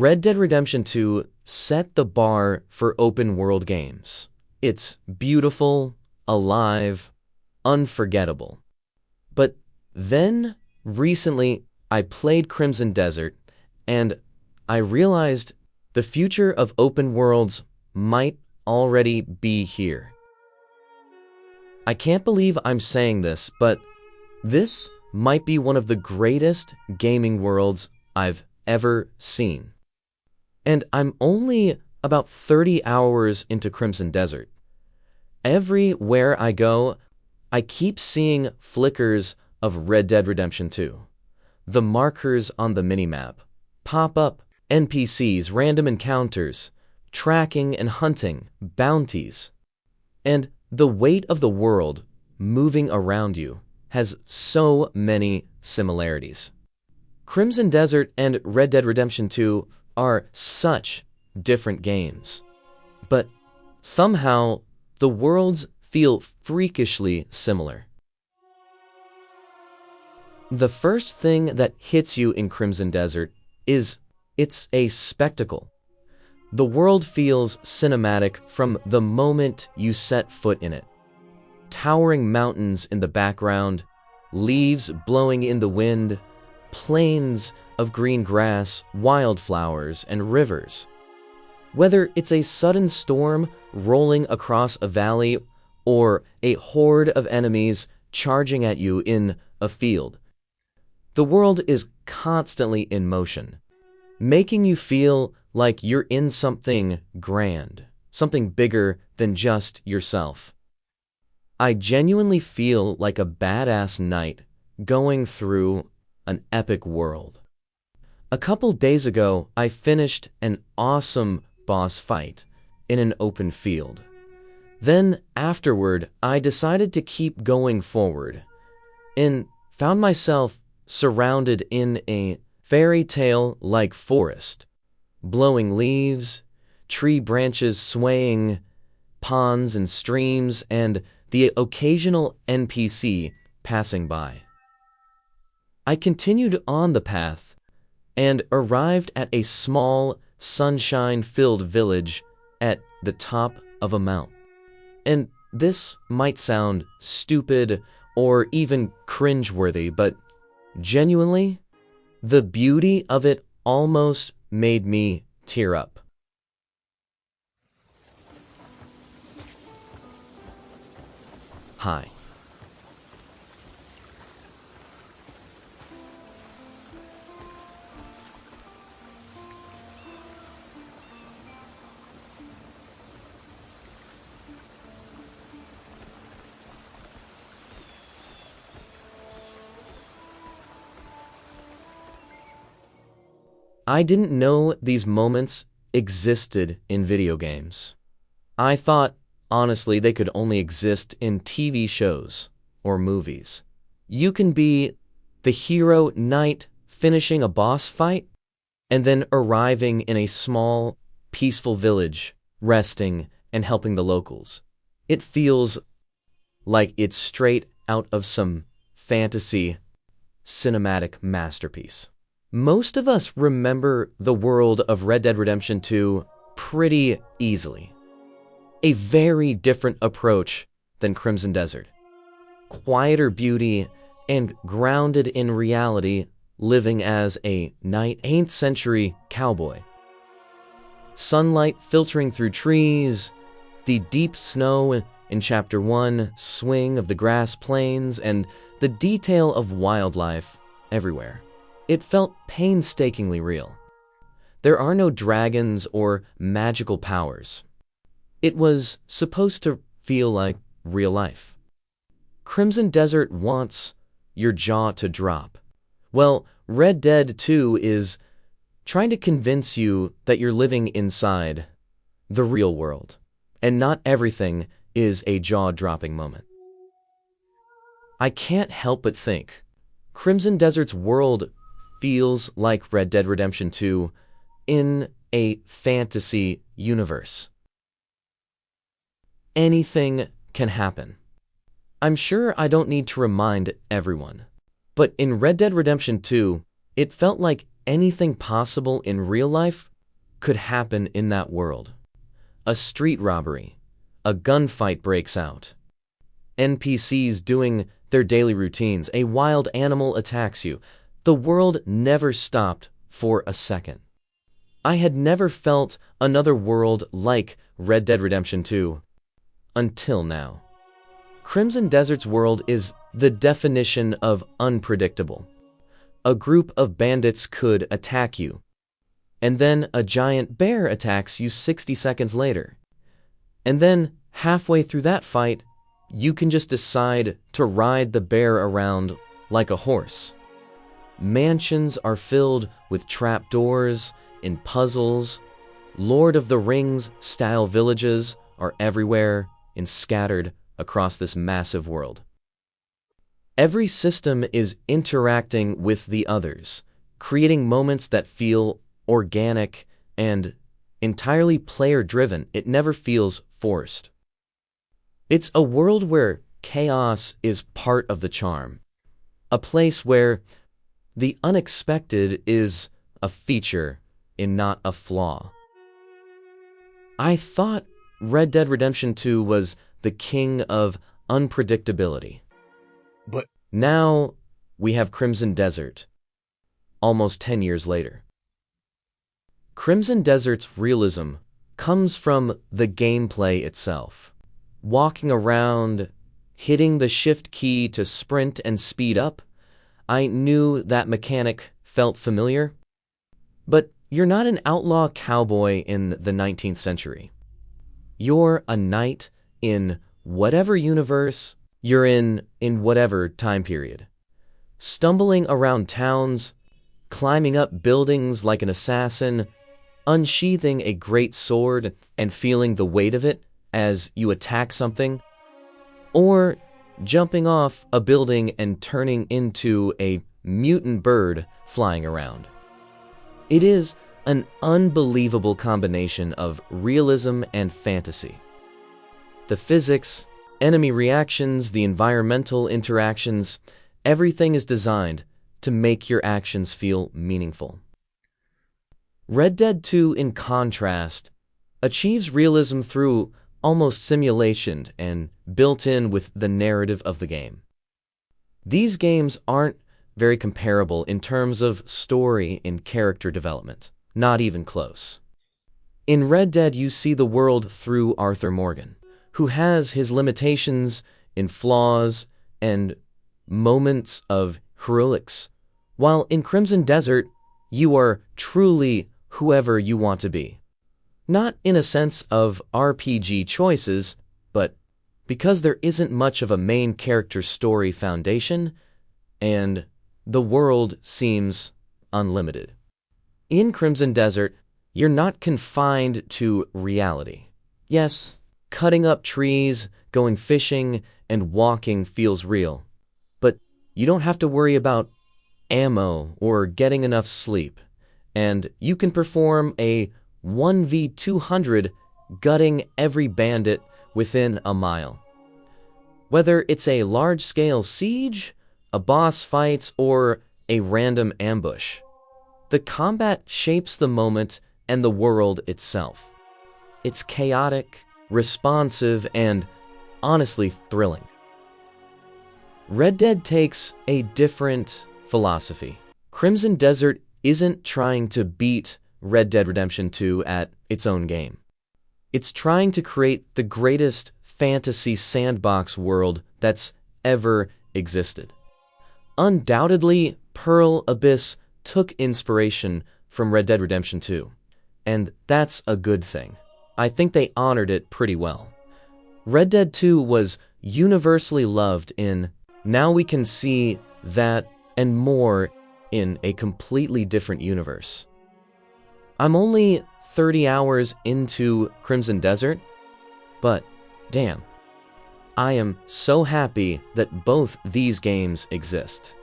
Red Dead Redemption 2 set the bar for open-world games. It's beautiful, alive, unforgettable. But then, recently, I played Crimson Desert, and I realized the future of open worlds might already be here. I can't believe I'm saying this, but this might be one of the greatest gaming worlds I've ever seen. And I'm only about 30 hours into Crimson Desert. Everywhere I go, I keep seeing flickers of Red Dead Redemption 2. The markers on the minimap, pop-up NPCs, random encounters, tracking and hunting, bounties. And the weight of the world moving around you has so many similarities. Crimson Desert and Red Dead Redemption 2 are such different games, but somehow the worlds feel freakishly similar. The first thing that hits you in Crimson Desert is it's a spectacle. The world feels cinematic from the moment you set foot in it. Towering mountains in the background, leaves blowing in the wind, plains of green grass, wildflowers, and rivers. Whether it's a sudden storm rolling across a valley or a horde of enemies charging at you in a field, the world is constantly in motion, making you feel like you're in something grand, something bigger than just yourself. I genuinely feel like a badass knight going through an epic world. A couple days ago, I finished an awesome boss fight in an open field. Then, afterward, I decided to keep going forward and found myself surrounded in a fairy tale-like forest, blowing leaves, tree branches swaying, ponds and streams, and the occasional NPC passing by. I continued on the path and arrived at a small, sunshine-filled village at the top of a mountain. And this might sound stupid or even cringeworthy, but genuinely, the beauty of it almost made me tear up. Hi. I didn't know these moments existed in video games. I thought, honestly, they could only exist in TV shows or movies. You can be the hero knight finishing a boss fight and then arriving in a small, peaceful village, resting and helping the locals. It feels like it's straight out of some fantasy cinematic masterpiece. Most of us remember the world of Red Dead Redemption 2 pretty easily. A very different approach than Crimson Desert. Quieter beauty and grounded in reality, living as a 19th century cowboy. Sunlight filtering through trees, the deep snow in Chapter 1, swing of the grass plains, and the detail of wildlife everywhere. It felt painstakingly real. There are no dragons or magical powers. It was supposed to feel like real life. Crimson Desert wants your jaw to drop. Well, Red Dead 2 is trying to convince you that you're living inside the real world, and not everything is a jaw-dropping moment. I can't help but think Crimson Desert's world feels like Red Dead Redemption 2 in a fantasy universe. Anything can happen. I'm sure I don't need to remind everyone, but in Red Dead Redemption 2, it felt like anything possible in real life could happen in that world. A street robbery, a gunfight breaks out, NPCs doing their daily routines, a wild animal attacks you. The world never stopped for a second. I had never felt another world like Red Dead Redemption 2 until now. Crimson Desert's world is the definition of unpredictable. A group of bandits could attack you, and then a giant bear attacks you 60 seconds later. And then, halfway through that fight, you can just decide to ride the bear around like a horse. Mansions are filled with trapdoors and puzzles. Lord of the Rings-style villages are everywhere and scattered across this massive world. Every system is interacting with the others, creating moments that feel organic and entirely player-driven. It never feels forced. It's a world where chaos is part of the charm, a place where the unexpected is a feature and not a flaw. I thought Red Dead Redemption 2 was the king of unpredictability. But now we have Crimson Desert, almost 10 years later. Crimson Desert's realism comes from the gameplay itself. Walking around, hitting the shift key to sprint and speed up, I knew that mechanic felt familiar. But you're not an outlaw cowboy in the 19th century. You're a knight in whatever universe you're in whatever time period. Stumbling around towns, climbing up buildings like an assassin, unsheathing a great sword and feeling the weight of it as you attack something, or jumping off a building and turning into a mutant bird flying around. It is an unbelievable combination of realism and fantasy. The physics, enemy reactions, the environmental interactions, everything is designed to make your actions feel meaningful. Red Dead 2, in contrast, achieves realism through almost simulation and built in with the narrative of the game. These games aren't very comparable in terms of story and character development, not even close. In Red Dead, you see the world through Arthur Morgan, who has his limitations and flaws and moments of heroics, while in Crimson Desert, you are truly whoever you want to be. Not in a sense of RPG choices, but because there isn't much of a main character story foundation, and the world seems unlimited. In Crimson Desert, you're not confined to reality. Yes, cutting up trees, going fishing, and walking feels real, but you don't have to worry about ammo or getting enough sleep, and you can perform a 1v200 gutting every bandit within a mile. Whether it's a large-scale siege, a boss fight, or a random ambush, the combat shapes the moment and the world itself. It's chaotic, responsive, and honestly thrilling. Red Dead takes a different philosophy. Crimson Desert isn't trying to beat Red Dead Redemption 2 at its own game. It's trying to create the greatest fantasy sandbox world that's ever existed. Undoubtedly, Pearl Abyss took inspiration from Red Dead Redemption 2, and that's a good thing. I think they honored it pretty well. Red Dead 2 was universally loved in now we can see that and more in a completely different universe. I'm only 30 hours into Crimson Desert, but damn, I am so happy that both these games exist.